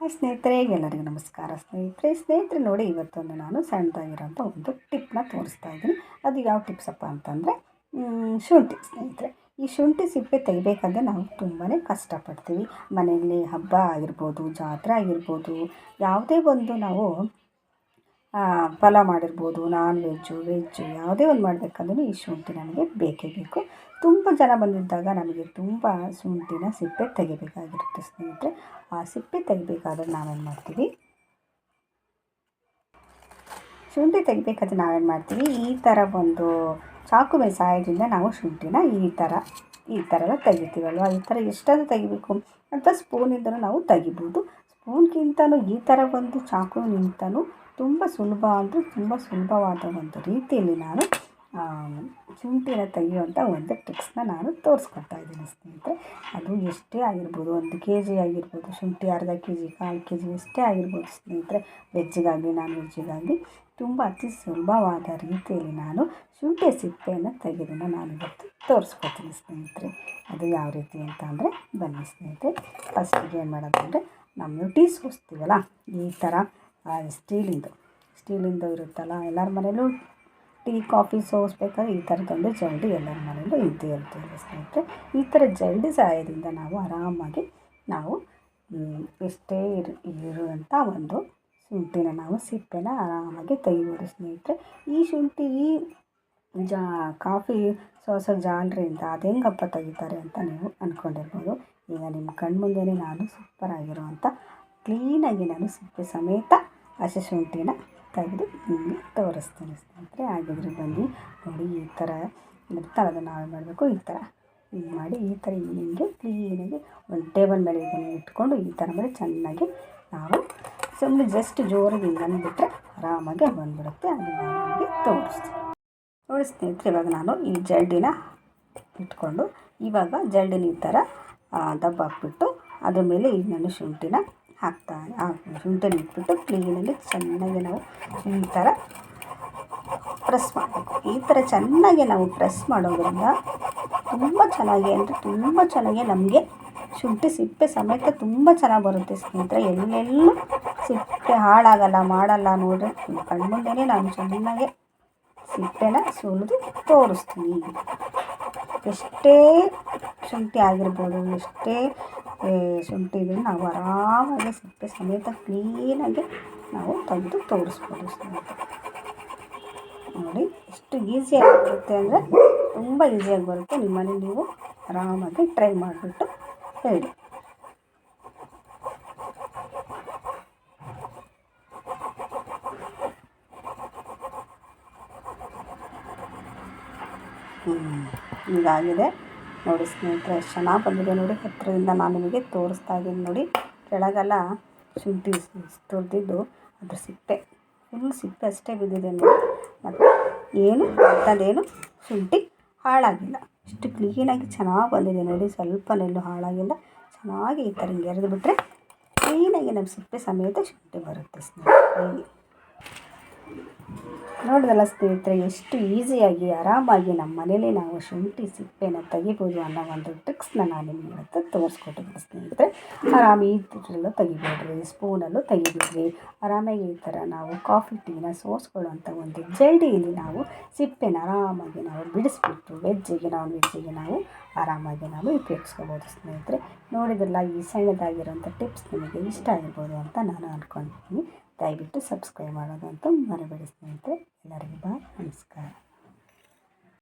Hi ಸ್ನೇಹಿತರೆ, ಎಲ್ಲರಿಗೂ ನಮಸ್ಕಾರ. ಸ್ನೇಹಿತರೆ ನೋಡಿ, ಇವತ್ತೊಂದು ನಾನು ಸಣ್ಣದಾಗಿರೋಂಥ ಒಂದು ಟಿಪ್ನ ತೋರಿಸ್ತಾ ಇದ್ದೀನಿ. ಅದು ಯಾವ ಟಿಪ್ಸಪ್ಪ ಅಂತಂದರೆ ಶುಂಠಿ. ಸ್ನೇಹಿತರೆ, ಈ ಶುಂಠಿ ಸಿಪ್ಪೆ ತೆಗಿಬೇಕಾದ್ರೆ ನಾವು ತುಂಬಾ ಕಷ್ಟಪಡ್ತೀವಿ. ಮನೆಯಲ್ಲಿ ಹಬ್ಬ ಆಗಿರ್ಬೋದು, ಜಾತ್ರೆ ಆಗಿರ್ಬೋದು, ಯಾವುದೇ ಒಂದು ನಾವು ಪಲಾವ್ ಮಾಡಿರ್ಬೋದು, ನಾನ್ ವೆಜ್ಜು ಯಾವುದೇ ಒಂದು ಮಾಡಬೇಕಂದ್ರೂ ಈ ಶುಂಠಿ ನಮಗೆ ಬೇಕೇ ಬೇಕು. ತುಂಬ ಜನ ಬಂದಿದ್ದಾಗ ನಮಗೆ ತುಂಬ ಶುಂಠಿನ ಸಿಪ್ಪೆ ತೆಗಿಬೇಕಾಗಿರುತ್ತೆ. ಸ್ನೇಹಿತರೆ, ಆ ಸಿಪ್ಪೆ ತೆಗಿಬೇಕಾದ್ರೆ ನಾವೇನು ಮಾಡ್ತೀವಿ, ಶುಂಠಿ ತೆಗಿಬೇಕಾದ್ರೆ ನಾವೇನು ಮಾಡ್ತೀವಿ, ಈ ಥರ ಒಂದು ಚಾಕು ಸಹಾಯದಿಂದ ನಾವು ಶುಂಠಿನ ಈ ಥರ ಎಲ್ಲ ತೆಗಿತೀವಲ್ವ. ಈ ಥರ ಎಷ್ಟಾದರೂ ತೆಗಿಬೇಕು ಅಂತ ಸ್ಪೂನಿಂದಲೂ ನಾವು ತೆಗಿಬೋದು. ಸ್ಪೂನ್ಗಿಂತಲೂ ಈ ಥರ ಒಂದು ಚಾಕುವಿನಿಂತಲೂ ತುಂಬ ಸುಲಭವಾದ ಒಂದು ರೀತಿಯಲ್ಲಿ ನಾನು ಶುಂಠಿನ ತೆಗೆಯುವಂಥ ಒಂದು ಟ್ರಿಕ್ಸ್ನ ನಾನು ತೋರಿಸ್ಕೊಡ್ತಾ ಇದ್ದೀನಿ. ಸ್ನೇಹಿತರೆ, ಅದು ಎಷ್ಟೇ ಆಗಿರ್ಬೋದು, 1 kg ಆಗಿರ್ಬೋದು, ಶುಂಠಿ ಅರ್ಧ kg, 1/4 kg ಎಷ್ಟೇ ಆಗಿರ್ಬೋದು. ಸ್ನೇಹಿತರೆ, ವೆಜ್ಜಿಗಾಗಲಿ ನಾನ್ ವೆಜ್ಜಿಗಾಗಲಿ ತುಂಬ ಅತಿ ಸುಲಭವಾದ ರೀತಿಯಲ್ಲಿ ನಾನು ಶುಂಠಿ ಸಿಪ್ಪೆಯನ್ನು ತೆಗೆಯೋದನ್ನು ನಾನು ಇವತ್ತು ತೋರಿಸ್ಕೊಡ್ತೀನಿ. ಸ್ನೇಹಿತರೆ, ಅದು ಯಾವ ರೀತಿ ಅಂತ ಅಂದರೆ ಬನ್ನಿ ಸ್ನೇಹಿತರೆ. ಫಸ್ಟಿಗೆ ಏನು ಮಾಡೋದು ಅಂದರೆ, ನಮ್ಮ ಟೀ ಸೋಸ್ತೀವಲ್ಲ, ಈ ಥರ ಸ್ಟೀಲಿಂದು ಇರುತ್ತಲ್ಲ, ಎಲ್ಲರ ಮನೇಲೂ ಟೀ ಕಾಫಿ ಸೋಸ್ಬೇಕಾದ್ರೆ ಈ ಥರದೊಂದು ಜರಡಿ ಎಲ್ಲರ ಮನೆಯಲ್ಲೂ ಇದ್ದೇ ಇರ್ತೀವಿ. ಸ್ನೇಹಿತರೆ, ಈ ಥರ ಜರಡಿ ಸಹಾಯದಿಂದ ನಾವು ಆರಾಮಾಗಿ ಎಷ್ಟೇ ಇರುವಂಥ ಒಂದು ಶುಂಠಿನ ನಾವು ಸಿಪ್ಪೆನ ಆರಾಮಾಗಿ ತೆಗಿಬೋದು. ಸ್ನೇಹಿತರೆ, ಈ ಶುಂಠಿ ಕಾಫಿ ಸೋಸೋ ಜಾಲರಿಯಿಂದ ಅದು ಹೆಂಗಪ್ಪ ತೆಗಿತಾರೆ ಅಂತ ನೀವು ಅಂದ್ಕೊಂಡಿರ್ಬೋದು. ಈಗ ನಿಮ್ಮ ಕಣ್ಮುಂದೆಯೇ ನಾನು ಸೂಪರಾಗಿರುವಂಥ ಕ್ಲೀನಾಗಿ ನಾನು ಸಿಪ್ಪೆ ಸಮೇತ ಹಸಿ ಶುಂಠಿನ ತೆಗೆದು ನಿಮಗೆ ತೋರಿಸ್ತೀನಿ. ಸ್ನೇಹಿತರೆ, ಹಾಗಿದ್ರೆ ಬನ್ನಿ ನೋಡಿ. ಈ ಥರ ಇರ್ತಾರದು ನಾವೇನು ಮಾಡಬೇಕು, ಈ ಥರ ಹಿಂಗೆ ಮಾಡಿ, ಈ ಥರ ಹಿಂಗೆ ಕ್ಲೀನಾಗಿ ಒಂದು ಟೇಬಲ್ ಮೇಲೆ ಇದನ್ನು ಇಟ್ಕೊಂಡು ಈ ಥರ ಮಾಡಿ ಚೆನ್ನಾಗಿ ನಾವು ಸುಮ್ಮನೆ ಜಸ್ಟ್ ಜೋರಾಗಿ ಹಿಂಗೆ ಅಂದ್ಬಿಟ್ರೆ ಆರಾಮಾಗಿ ಬಂದುಬಿಡುತ್ತೆ. ಅದನ್ನು ನಾನು ನಿಮಗೆ ತೋರಿಸ್ತೀನಿ ನೋಡಿ. ಸ್ನೇಹಿತರೆ, ಇವಾಗ ನಾನು ಈ ಜರಡಿನ ಇಟ್ಕೊಂಡು ಇವಾಗ ಜರಡಿನ ಈ ಥರ ದಬ್ಬ ಹಾಕ್ಬಿಟ್ಟು ಅದ್ರ ಮೇಲೆ ಈಗ ನಾನು ಶುಂಠಿನ ಶುಂಠಿನ ಇಟ್ಬಿಟ್ಟು ಕ್ಲೀನಾಗಿ ಚೆನ್ನಾಗಿ ನಾವು ಈ ಥರ ಪ್ರೆಸ್ ಮಾಡಬೇಕು. ಈ ಥರ ಚೆನ್ನಾಗಿ ನಾವು ಪ್ರೆಸ್ ಮಾಡೋದ್ರಿಂದ ತುಂಬ ಚೆನ್ನಾಗಿ ನಮಗೆ ಶುಂಠಿ ಸಿಪ್ಪೆ ಸಮೇತ ತುಂಬ ಚೆನ್ನಾಗಿ ಬರುತ್ತೆ. ಸ್ನೇಹಿತರೆ, ಎಲ್ಲೆಲ್ಲೂ ಸಿಪ್ಪೆ ಮಾಡಲ್ಲ ನೋಡಿರಿ. ಕಣ್ಮುಂದೆಯೇ ನಾನು ಚೆನ್ನಾಗಿ ಸಿಪ್ಪೆನ ಸುಲಿದು ತೋರಿಸ್ತೀನಿ. ಎಷ್ಟೇ ಶುಂಠಿ ಆಗಿರ್ಬೋದು, ಎಷ್ಟೇ ಶುಂಠಿ ಇದ್ರೂ ನಾವು ಆರಾಮಾಗಿ ಸಿಪ್ಪೆ ಸಮೇತ ಕ್ಲೀನಾಗಿ ನಾವು ತೆಗೆದು ತೋರಿಸ್ಬೋದು. ಸ್ನೇಹಿತರೆ, ನೋಡಿ ಎಷ್ಟು ಈಸಿಯಾಗಿ ಬರುತ್ತೆ ಅಂದರೆ ತುಂಬ ಈಸಿಯಾಗಿ ಬರುತ್ತೆ. ನಿಮ್ಮಲ್ಲಿ ನೀವು ಆರಾಮಾಗಿ ಟ್ರೈ ಮಾಡಿಬಿಟ್ಟು ಹೇಳಿ. ಹೀಗಾಗಿದೆ ನೋಡಿ ಸ್ನೇಹಿತರೆ, ಎಷ್ಟು ಚೆನ್ನಾಗಿ ಬಂದಿದೆ ನೋಡಿ. ಹತ್ತಿರದಿಂದ ನಾನು ನಿಮಗೆ ತೋರಿಸ್ತಾ ಇದ್ದೀನಿ ನೋಡಿ. ಕೆಳಗೆಲ್ಲ ಶುಂಠಿ ತುರಿದಿದ್ದು ಅದ್ರ ಫುಲ್ ಸಿಪ್ಪೆ ಅಷ್ಟೇ ಬಿದ್ದಿದೆ ನೋಡಿ. ಮತ್ತು ಅಂಥದ್ದೇನು ಶುಂಠಿ ಹಾಳಾಗಿಲ್ಲ. ಎಷ್ಟು ಕ್ಲೀನಾಗಿ ಚೆನ್ನಾಗಿ ಬಂದಿದೆ ನೋಡಿ. ಸ್ವಲ್ಪನೆಲ್ಲೂ ಹಾಳಾಗಿಲ್ಲ. ಚೆನ್ನಾಗಿ ಈ ಥರ ಹಿಂಗೆ ಎರೆದು ಬಿಟ್ಟರೆ ಕ್ಲೀನಾಗಿ ನಮ್ಮ ಸಿಪ್ಪೆ ಸಮೇತ ಶುಂಠಿ ಬರುತ್ತೆ. ಸ್ನೇಹಿತರೆ, ನೋಡಿದಲ್ಲ ಸ್ನೇಹಿತರೆ, ಎಷ್ಟು ಈಸಿಯಾಗಿ ಆರಾಮಾಗಿ ನಮ್ಮ ಮನೇಲಿ ನಾವು ಶುಂಠಿ ಸಿಪ್ಪೆನ ತೆಗಿಬೋದು ಅನ್ನೋ ಒಂದು ಟ್ರಿಕ್ಸ್ನ ನಾನು ನಿಮಗೆ ಇವತ್ತು ತೋರಿಸ್ಕೊಟ್ಟಿದ್ದೀನಿ. ಸ್ನೇಹಿತರೆ, ಆರಾಮ ಈ ಥರಲ್ಲೂ ತೆಗಿಬೇಡ್ರಿ, ಸ್ಪೂನಲ್ಲೂ ತೆಗಿಬೇಡ್ರಿ. ಆರಾಮಾಗಿ ಈ ಥರ ನಾವು ಕಾಫಿ ಟೀನ ಸೋಸ್ಕೊಳ್ಳುವಂಥ ಒಂದು ಜರಡಿಯಲ್ಲಿ ನಾವು ಸಿಪ್ಪೆನ ಆರಾಮಾಗಿ ನಾವು ಬಿಡಿಸ್ಬಿಟ್ಟು ವೆಜ್ಜಿಗೆ ನಾನ್ ವೆಜ್ಜಿಗೆ ನಾವು ಆರಾಮಾಗಿ ನಾವು ಉಪಯೋಗಿಸ್ಕೋಬೋದು. ಸ್ನೇಹಿತರೆ, ನೋಡಿದ್ರಲ್ಲ, ಈ ಸಣ್ಣದಾಗಿರೋಂಥ ಟಿಪ್ಸ್ ನಿಮಗೆ ಇಷ್ಟ ಆಗಿರ್ಬೋದು ಅಂತ ನಾನು ಅಂದ್ಕೊಳ್ತೀನಿ. ದಯವಿಟ್ಟು ಸಬ್ಸ್ಕ್ರೈಬ್ ಮಾಡೋದಂತೂ ಮರಿಬೇಡಿ ಸ್ನೇಹಿತರೆ. ಎಲ್ಲರಿಗೂ ಬಾಯ್, ನಮಸ್ಕಾರ.